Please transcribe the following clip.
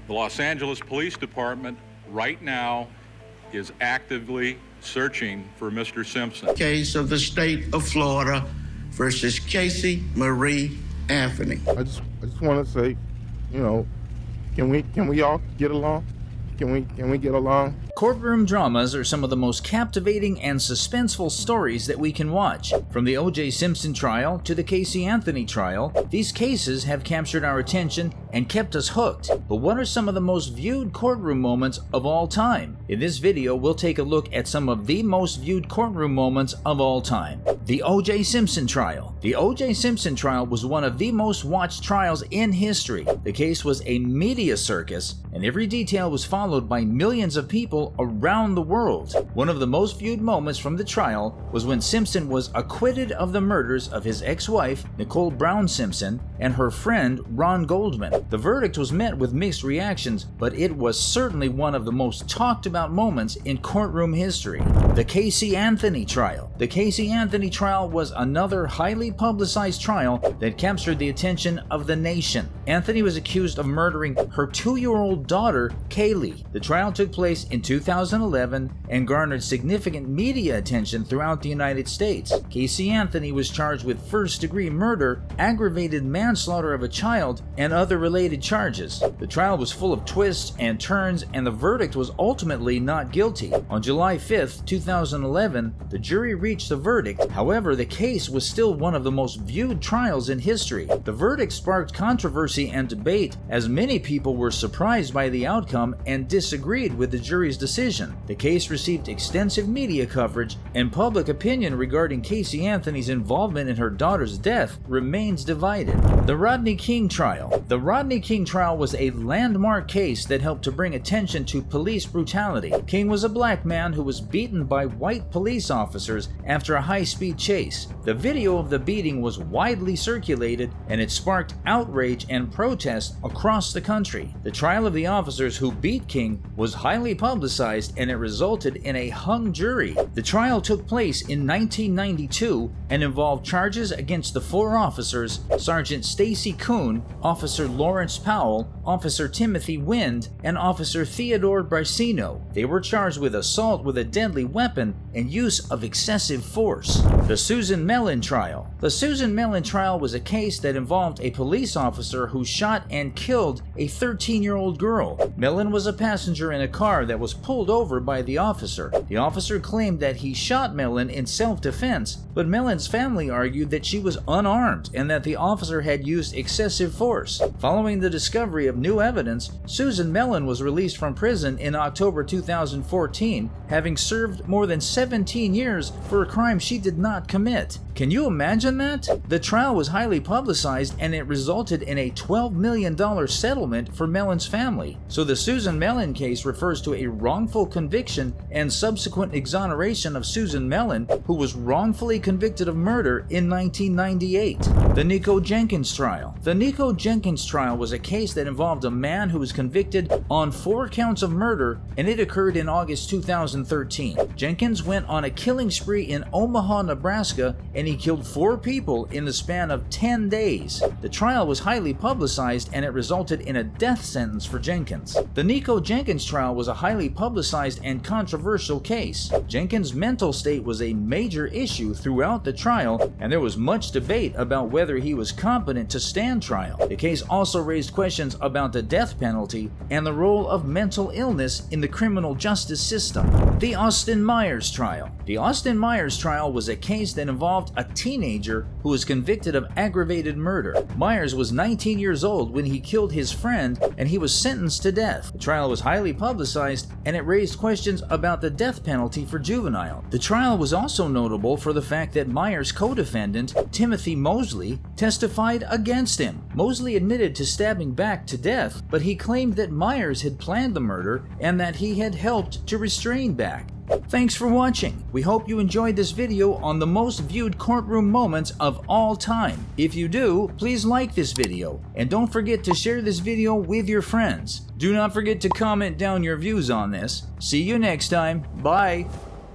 The Los Angeles Police Department right now is actively searching for Mr. Simpson. Case of the state of Florida versus Casey Marie Anthony. I just want to say, can we all get along? Can we get along? Courtroom dramas are some of the most captivating and suspenseful stories that we can watch. From the OJ Simpson trial to the Casey Anthony trial, these cases have captured our attention and kept us hooked. But what are some of the most viewed courtroom moments of all time? In this video, we'll take a look at some of the most viewed courtroom moments of all time. The OJ Simpson trial. The OJ Simpson trial was one of the most watched trials in history. The case was a media circus, and every detail was followed by millions of people around the world. One of the most viewed moments from the trial was when Simpson was acquitted of the murders of his ex-wife, Nicole Brown Simpson, and her friend, Ron Goldman. The verdict was met with mixed reactions, but it was certainly one of the most talked about moments in courtroom history. The Casey Anthony trial. The Casey Anthony trial was another highly publicized trial that captured the attention of the nation. Anthony was accused of murdering her 2-year-old daughter, Kaylee. The trial took place in 2011 and garnered significant media attention throughout the United States. Casey Anthony was charged with first-degree murder, aggravated manslaughter of a child, and other related charges. The trial was full of twists and turns, and the verdict was ultimately not guilty. On July 5, 2011, the jury reached a verdict. However, the case was still one of the most viewed trials in history. The verdict sparked controversy and debate, as many people were surprised by the outcome and disagreed with the jury's decision. The case received extensive media coverage, and public opinion regarding Casey Anthony's involvement in her daughter's death remains divided. The Rodney King trial. The Rodney King trial was a landmark case that helped to bring attention to police brutality. King was a black man who was beaten by white police officers after a high-speed chase. The video of the beating was widely circulated, and it sparked outrage and protest across the country. The trial of the officers who beat King was highly publicized, and it resulted in a hung jury. The trial took place in 1992 and involved charges against the 4 officers: Sergeant Stacy Kuhn, Officer Lawrence Powell, Officer Timothy Wind, and Officer Theodore Bracino. They were charged with assault with a deadly weapon and use of excessive force. The Susan Mellon trial. The Susan Mellon trial was a case that involved a police officer who shot and killed a 13-year-old girl. Mellon was a passenger in a car that was pulled over by the officer. The officer claimed that he shot Mellon in self-defense, but Mellon's family argued that she was unarmed and that the officer had used excessive force. Following the discovery of new evidence, Susan Mellon was released from prison in October 2014, having served more than 17 years for a crime she did not commit. Can you imagine that? The trial was highly publicized, and it resulted in a $12 million settlement for Mellon's family. So the Susan Mellon case refers to a wrongful conviction and subsequent exoneration of Susan Mellon, who was wrongfully convicted of murder in 1998. The Nico Jenkins trial. The Nico Jenkins trial was a case that involved a man who was convicted on 4 counts of murder, and it occurred in August 2013. Jenkins went on a killing spree in Omaha, Nebraska, and he killed 4 people in the span of 10 days. The trial was highly publicized, and it resulted in a death sentence for Jenkins. The Nico Jenkins trial was a highly publicized and controversial case. Jenkins' mental state was a major issue throughout the trial, and there was much debate about whether he was competent to stand trial. The case also raised questions about the death penalty and the role of mental illness in the criminal justice system. The Austin Myers trial. The Austin Myers trial was a case that involved a teenager who was convicted of aggravated murder. Myers was 19 years old when he killed his friend, and he was sentenced to death. The trial was highly publicized, and it raised questions about the death penalty for juvenile. The trial was also notable for the fact that Myers' co-defendant, Timothy Mosley, testified against him. Mosley admitted to stabbing Back to death, but he claimed that Myers had planned the murder and that he had helped to restrain Back. Thanks for watching. We hope you enjoyed this video on the most viewed courtroom moments of all time. If you do, please like this video, and don't forget to share this video with your friends. Do not forget to comment down your views on this. See you next time. Bye.